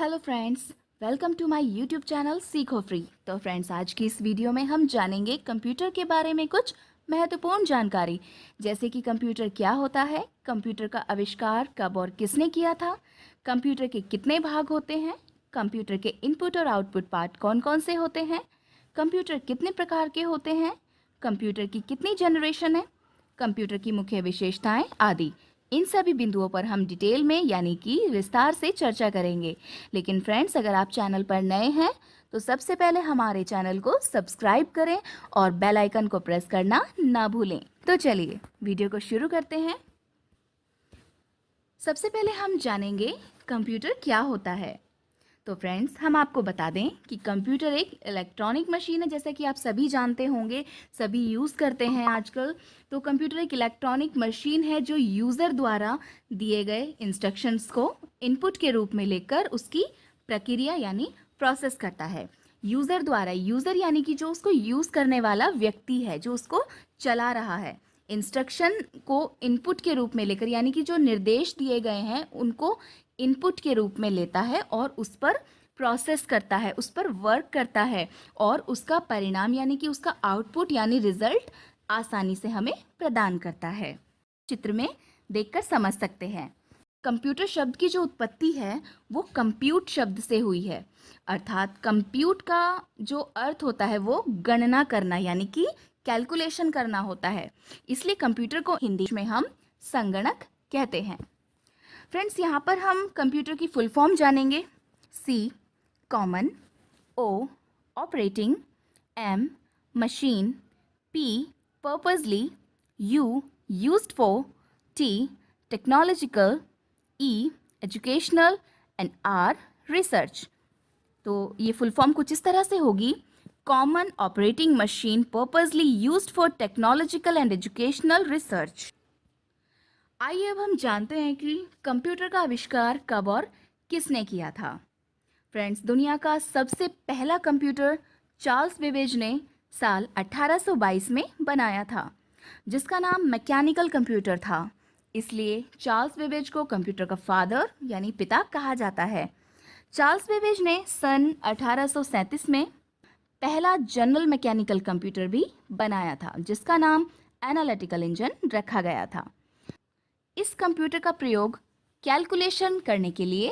Hello friends, welcome to my YouTube channel सीखो free. तो friends, आज की इस वीडियो में हम जानेंगे कंप्यूटर के बारे में कुछ महत्वपूर्ण जानकारी, जैसे कि कंप्यूटर क्या होता है, कंप्यूटर का आविष्कार कब और किसने किया था, कंप्यूटर के कितने भाग होते हैं, कंप्यूटर के इनपुट और आउटपुट पार्ट कौन कौन से होते हैं, कंप्यूटर कितने प्रकार के होते हैं, कंप्यूटर की कितनी जनरेशन है, कंप्यूटर की मुख्य विशेषताएं आदि। इन सभी बिंदुओं पर हम डिटेल में यानी कि विस्तार से चर्चा करेंगे। लेकिन फ्रेंड्स, अगर आप चैनल पर नए हैं तो सबसे पहले हमारे चैनल को सब्सक्राइब करें और बेल आइकन को प्रेस करना ना भूलें। तो चलिए वीडियो को शुरू करते हैं। सबसे पहले हम जानेंगे कंप्यूटर क्या होता है। तो फ्रेंड्स, हम आपको बता दें कि कंप्यूटर एक इलेक्ट्रॉनिक मशीन है, जैसा कि आप सभी जानते होंगे, सभी यूज़ करते हैं आजकल। तो कंप्यूटर एक इलेक्ट्रॉनिक मशीन है जो यूज़र द्वारा दिए गए इंस्ट्रक्शंस को इनपुट के रूप में लेकर उसकी प्रक्रिया यानी प्रोसेस करता है। यूज़र द्वारा, यूज़र यानी कि जो उसको यूज़ करने वाला व्यक्ति है, जो उसको चला रहा है, इंस्ट्रक्शन को इनपुट के रूप में लेकर यानी कि जो निर्देश दिए गए हैं उनको इनपुट के रूप में लेता है और उस पर प्रोसेस करता है, उस पर वर्क करता है और उसका परिणाम यानी कि उसका आउटपुट यानी रिजल्ट आसानी से हमें प्रदान करता है। चित्र में देखकर समझ सकते हैं। कंप्यूटर शब्द की जो उत्पत्ति है वो कंप्यूट शब्द से हुई है, अर्थात कंप्यूट का जो अर्थ होता है वो गणना करना यानी कि कैलकुलेशन करना होता है। इसलिए कंप्यूटर को हिंदी में हम संगणक कहते हैं। फ्रेंड्स, यहाँ पर हम कंप्यूटर की फुल फॉर्म जानेंगे। C common, O operating, M machine, P purposely, U used for, T technological, E educational and R research. तो ये फुल फॉर्म कुछ इस तरह से होगी: common operating machine purposely used for technological and educational research. आइए अब हम जानते हैं कि कंप्यूटर का आविष्कार कब और किसने किया था। फ्रेंड्स, दुनिया का सबसे पहला कंप्यूटर चार्ल्स बेबेज ने साल 1822 में बनाया था, जिसका नाम मैकेनिकल कंप्यूटर था। इसलिए चार्ल्स बेबेज को कंप्यूटर का फादर यानी पिता कहा जाता है। चार्ल्स बेबेज ने सन 1837 में पहला जनरल मैकेनिकल कंप्यूटर भी बनाया था, जिसका नाम एनालिटिकल इंजन रखा गया था। इस कंप्यूटर का प्रयोग कैलकुलेशन करने के लिए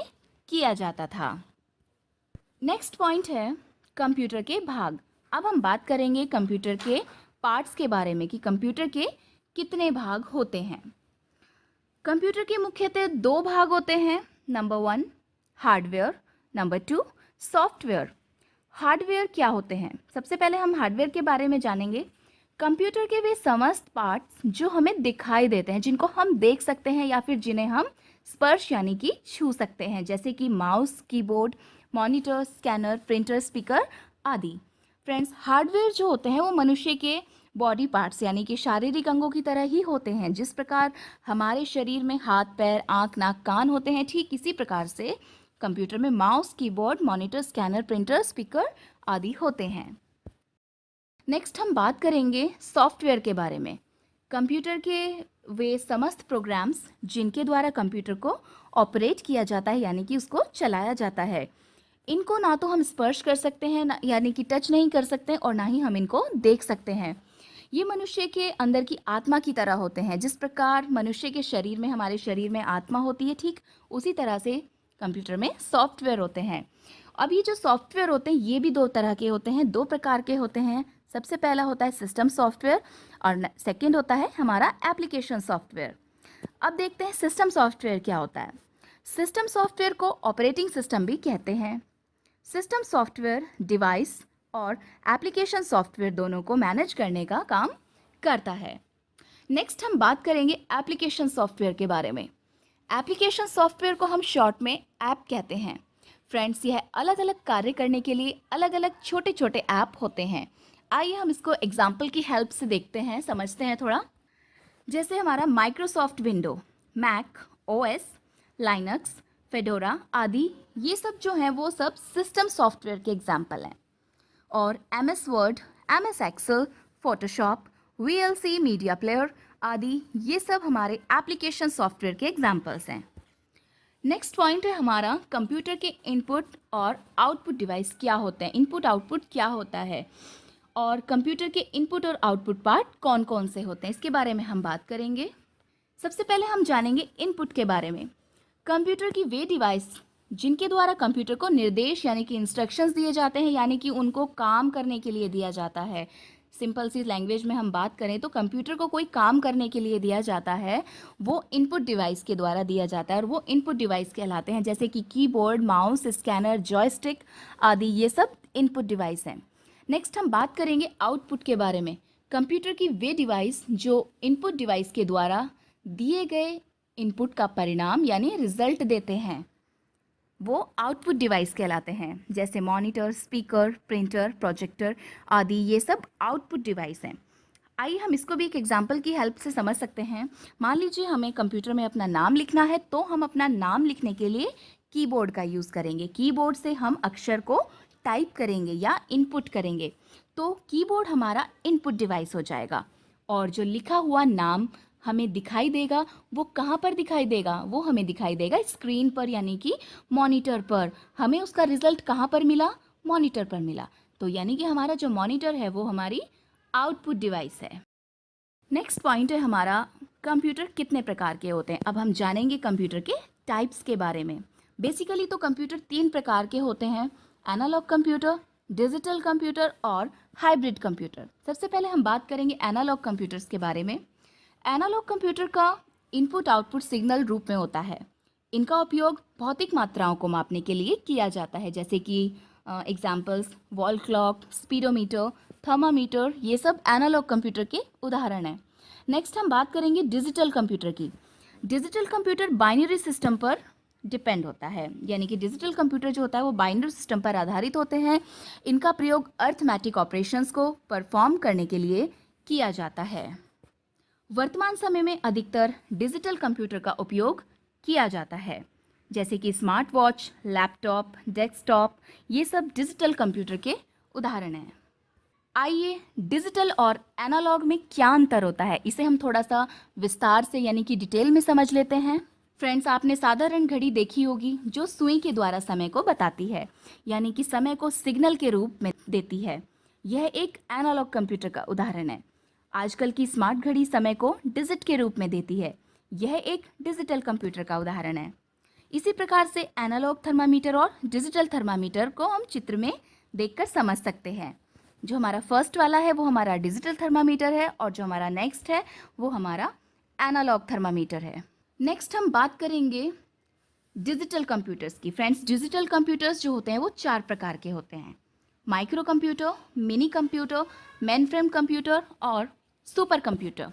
किया जाता था। नेक्स्ट पॉइंट है कंप्यूटर के भाग। अब हम बात करेंगे कंप्यूटर के पार्ट्स के बारे में कि कंप्यूटर के कितने भाग होते हैं। कंप्यूटर के मुख्यतः दो भाग होते हैं। Number 1 hardware, number 2 software. Hardware क्या होते हैं? सबसे पहले हम हार्डवेयर के बारे में जानेंगे। कंप्यूटर के वे समस्त पार्ट्स जो हमें दिखाई देते हैं, जिनको हम देख सकते हैं या फिर जिन्हें हम स्पर्श यानी कि छू सकते हैं, जैसे कि mouse, keyboard, monitor, scanner, printer, speaker आदि। फ्रेंड्स, हार्डवेयर जो होते हैं वो मनुष्य के बॉडी पार्ट्स यानी कि शारीरिक अंगों की तरह ही होते हैं। जिस प्रकार हमारे शरीर में हाथ, पैर, आँख, नाक, कान होते हैं, ठीक इसी प्रकार से कंप्यूटर में mouse, keyboard, monitor, scanner, printer, speaker आदि होते हैं। नेक्स्ट हम बात करेंगे सॉफ्टवेयर के बारे में। कंप्यूटर के वे समस्त प्रोग्राम्स जिनके द्वारा कंप्यूटर को ऑपरेट किया जाता है यानी कि उसको चलाया जाता है, इनको ना तो हम स्पर्श कर सकते हैं यानी कि टच नहीं कर सकते और ना ही हम इनको देख सकते हैं। ये मनुष्य के अंदर की आत्मा की तरह होते हैं। जिस प्रकार मनुष्य के शरीर में, हमारे शरीर में आत्मा होती है, ठीक उसी तरह से कंप्यूटर में सॉफ्टवेयर होते हैं। अब ये जो सॉफ्टवेयर होते हैं ये भी दो तरह के होते हैं, दो प्रकार के होते हैं। सबसे पहला होता है सिस्टम सॉफ्टवेयर और सेकंड होता है हमारा एप्लीकेशन सॉफ्टवेयर। अब देखते हैं सिस्टम सॉफ्टवेयर क्या होता है। सिस्टम सॉफ्टवेयर को ऑपरेटिंग सिस्टम भी कहते हैं। सिस्टम सॉफ्टवेयर डिवाइस और एप्लीकेशन सॉफ्टवेयर दोनों को मैनेज करने का काम करता है। नेक्स्ट हम बात करेंगे एप्लीकेशन सॉफ्टवेयर के बारे में। एप्लीकेशन सॉफ्टवेयर को हम शॉर्ट में ऐप कहते हैं। फ्रेंड्स, यह अलग अलग कार्य करने के लिए अलग अलग छोटे छोटे ऐप होते हैं। आइए हम इसको एग्जाम्पल की हेल्प से देखते हैं, समझते हैं थोड़ा। जैसे हमारा Microsoft window, Mac OS, Linux, Fedora आदि, ये सब जो हैं वो सब सिस्टम सॉफ्टवेयर के एग्जाम्पल हैं। और MS Word, MS Excel, Photoshop, VLC media player आदि, ये सब हमारे एप्लीकेशन सॉफ्टवेयर के एग्जाम्पल्स हैं। नेक्स्ट पॉइंट है हमारा कंप्यूटर के इनपुट और आउटपुट डिवाइस क्या होते हैं, इनपुट आउटपुट क्या होता है और कंप्यूटर के इनपुट और आउटपुट पार्ट कौन कौन से होते हैं, इसके बारे में हम बात करेंगे। सबसे पहले हम जानेंगे इनपुट के बारे में। कंप्यूटर की वे डिवाइस जिनके द्वारा कंप्यूटर को निर्देश यानी कि इंस्ट्रक्शंस दिए जाते हैं, यानी कि उनको काम करने के लिए दिया जाता है। सिंपल सी लैंग्वेज में हम बात करें तो कंप्यूटर को कोई काम करने के लिए दिया जाता है, वो इनपुट डिवाइस के द्वारा दिया जाता है और वो इनपुट डिवाइस कहलाते हैं, जैसे कि कीबोर्ड, माउस, स्कैनर, जॉयस्टिक आदि, ये सब इनपुट डिवाइस हैं। नेक्स्ट हम बात करेंगे आउटपुट के बारे में। कंप्यूटर की वे डिवाइस जो इनपुट डिवाइस के द्वारा दिए गए इनपुट का परिणाम यानी रिजल्ट देते हैं, वो आउटपुट डिवाइस कहलाते हैं, जैसे मॉनिटर, स्पीकर, प्रिंटर, प्रोजेक्टर आदि, ये सब आउटपुट डिवाइस हैं। आइए हम इसको भी एक एग्जांपल की हेल्प से समझ सकते हैं। मान लीजिए हमें कंप्यूटर में अपना नाम लिखना है, तो हम अपना नाम लिखने के लिए कीबोर्ड का यूज़ करेंगे। कीबोर्ड से हम अक्षर को टाइप करेंगे या इनपुट करेंगे, तो कीबोर्ड हमारा इनपुट डिवाइस हो जाएगा। और जो लिखा हुआ नाम हमें दिखाई देगा, वो कहाँ पर दिखाई देगा, वो हमें दिखाई देगा स्क्रीन पर, यानी कि मॉनिटर पर। हमें उसका रिजल्ट कहाँ पर मिला, मॉनिटर पर मिला। तो यानी कि हमारा जो मॉनिटर है वो हमारी आउटपुट डिवाइस है। नेक्स्ट पॉइंट है हमारा कंप्यूटर कितने प्रकार के होते हैं। अब हम जानेंगे कंप्यूटर के टाइप्स के बारे में। बेसिकली तो कंप्यूटर 3 प्रकार के होते हैं, एनालॉग कंप्यूटर, डिजिटल कंप्यूटर और हाइब्रिड कंप्यूटर। सबसे पहले हम बात करेंगे एनालॉग कंप्यूटर्स के बारे में। एनालॉग कंप्यूटर का इनपुट आउटपुट सिग्नल रूप में होता है। इनका उपयोग भौतिक मात्राओं को मापने के लिए किया जाता है, जैसे कि examples wall clock, speedometer, thermometer, ये सब एनालॉग कंप्यूटर के उदाहरण हैं। नेक्स्ट हम बात करेंगे डिजिटल कंप्यूटर की। डिजिटल कंप्यूटर बाइनरी सिस्टम पर डिपेंड होता है, यानी कि डिजिटल कंप्यूटर जो होता है वो बाइनरी सिस्टम पर आधारित होते हैं। इनका प्रयोग अर्थमेटिक ऑपरेशंस को परफॉर्म करने के लिए किया जाता है। वर्तमान समय में अधिकतर डिजिटल कंप्यूटर का उपयोग किया जाता है, जैसे कि स्मार्ट वॉच, लैपटॉप, डेस्कटॉप, ये सब डिजिटल कंप्यूटर के उदाहरण हैं। आइए डिजिटल और एनालॉग में क्या अंतर होता है, इसे हम थोड़ा सा विस्तार से यानी कि डिटेल में समझ लेते हैं। फ्रेंड्स, आपने साधारण घड़ी देखी होगी जो सुई के द्वारा समय को बताती है, यानी कि समय को सिग्नल के रूप में देती है। यह एक एनालॉग कंप्यूटर का उदाहरण है। आजकल की स्मार्ट घड़ी समय को डिजिट के रूप में देती है। यह एक डिजिटल कंप्यूटर का उदाहरण है। इसी प्रकार से एनालॉग थर्मामीटर और डिजिटल थर्मामीटर को हम चित्र में देखकर समझ सकते हैं। जो हमारा फर्स्ट वाला है वो हमारा डिजिटल थर्मामीटर है और जो हमारा नेक्स्ट है वो हमारा एनालॉग थर्मामीटर है। नेक्स्ट हम बात करेंगे डिजिटल कंप्यूटर्स की। फ्रेंड्स, डिजिटल कंप्यूटर्स जो होते हैं वो 4 प्रकार के होते हैं, micro computer, mini computer, mainframe computer और सुपर कंप्यूटर।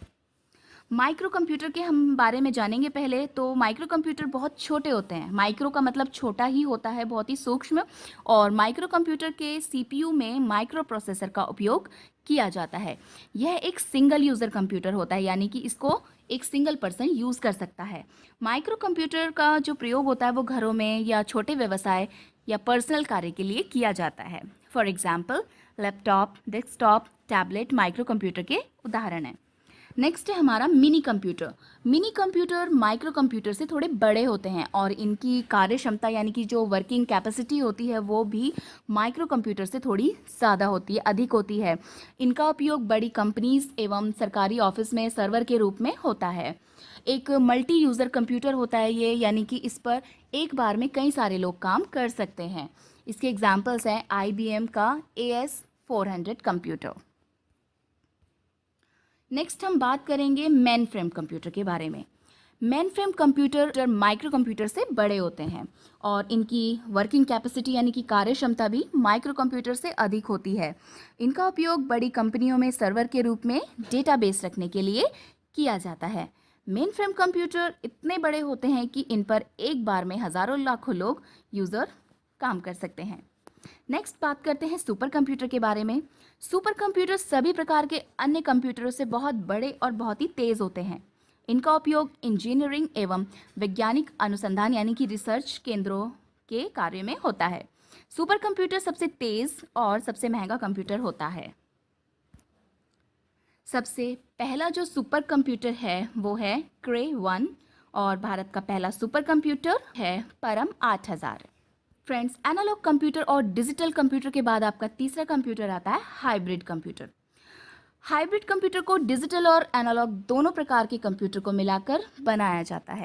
माइक्रो कंप्यूटर के हम बारे में जानेंगे पहले। तो माइक्रो कंप्यूटर बहुत छोटे होते हैं। माइक्रो का मतलब छोटा ही होता है, बहुत ही सूक्ष्म। और माइक्रो कंप्यूटर के सीपीयू में माइक्रो प्रोसेसर का उपयोग किया जाता है। यह एक सिंगल यूज़र कंप्यूटर होता है, यानी कि इसको एक सिंगल पर्सन यूज़ कर सकता है। माइक्रो कंप्यूटर का जो प्रयोग होता है वो घरों में या छोटे व्यवसाय या पर्सनल कार्य के लिए किया जाता है। For example laptop, desktop, tablet micro computer के उदाहरण हैं। नेक्स्ट है हमारा mini computer. Mini computer micro computer से थोड़े बड़े होते हैं और इनकी कार्य क्षमता यानी कि जो वर्किंग कैपेसिटी होती है वो भी माइक्रो कंप्यूटर से थोड़ी ज़्यादा होती है, अधिक होती है। इनका उपयोग बड़ी कंपनीज एवं सरकारी ऑफिस में सर्वर के रूप में होता है। एक मल्टी यूज़र कंप्यूटर होता है ये, यानी कि इस पर एक बार में कई सारे लोग काम कर सकते हैं। इसके एग्जाम्पल्स हैं IBM का AS400 कंप्यूटर। नेक्स्ट हम बात करेंगे मेन फ्रेम कंप्यूटर के बारे में। Main frame computer micro computer से बड़े होते हैं और इनकी वर्किंग कैपेसिटी यानी कि कार्य क्षमता भी माइक्रो कंप्यूटर से अधिक होती है। इनका उपयोग बड़ी कंपनियों में सर्वर के रूप में डेटाबेस रखने के लिए किया जाता है। मेन फ्रेम कंप्यूटर इतने बड़े होते हैं कि इन पर एक बार में हज़ारों लाखों लोग यूज़र काम कर सकते हैं। नेक्स्ट बात करते हैं सुपर कंप्यूटर के बारे में। सुपर कंप्यूटर सभी प्रकार के अन्य कंप्यूटरों से बहुत बड़े और बहुत ही तेज़ होते हैं। इनका उपयोग इंजीनियरिंग एवं वैज्ञानिक अनुसंधान यानी कि रिसर्च केंद्रों के कार्य में होता है। सुपर कंप्यूटर सबसे तेज़ और सबसे महंगा कंप्यूटर होता है। सबसे पहला जो सुपर कंप्यूटर है वो है क्रे 1 और भारत का पहला सुपर कंप्यूटर है परम 8000। फ्रेंड्स, एनालॉग कंप्यूटर और डिजिटल कंप्यूटर के बाद आपका तीसरा कंप्यूटर आता है हाइब्रिड कंप्यूटर। हाइब्रिड कंप्यूटर को डिजिटल और एनालॉग दोनों प्रकार के कंप्यूटर को मिलाकर बनाया जाता है।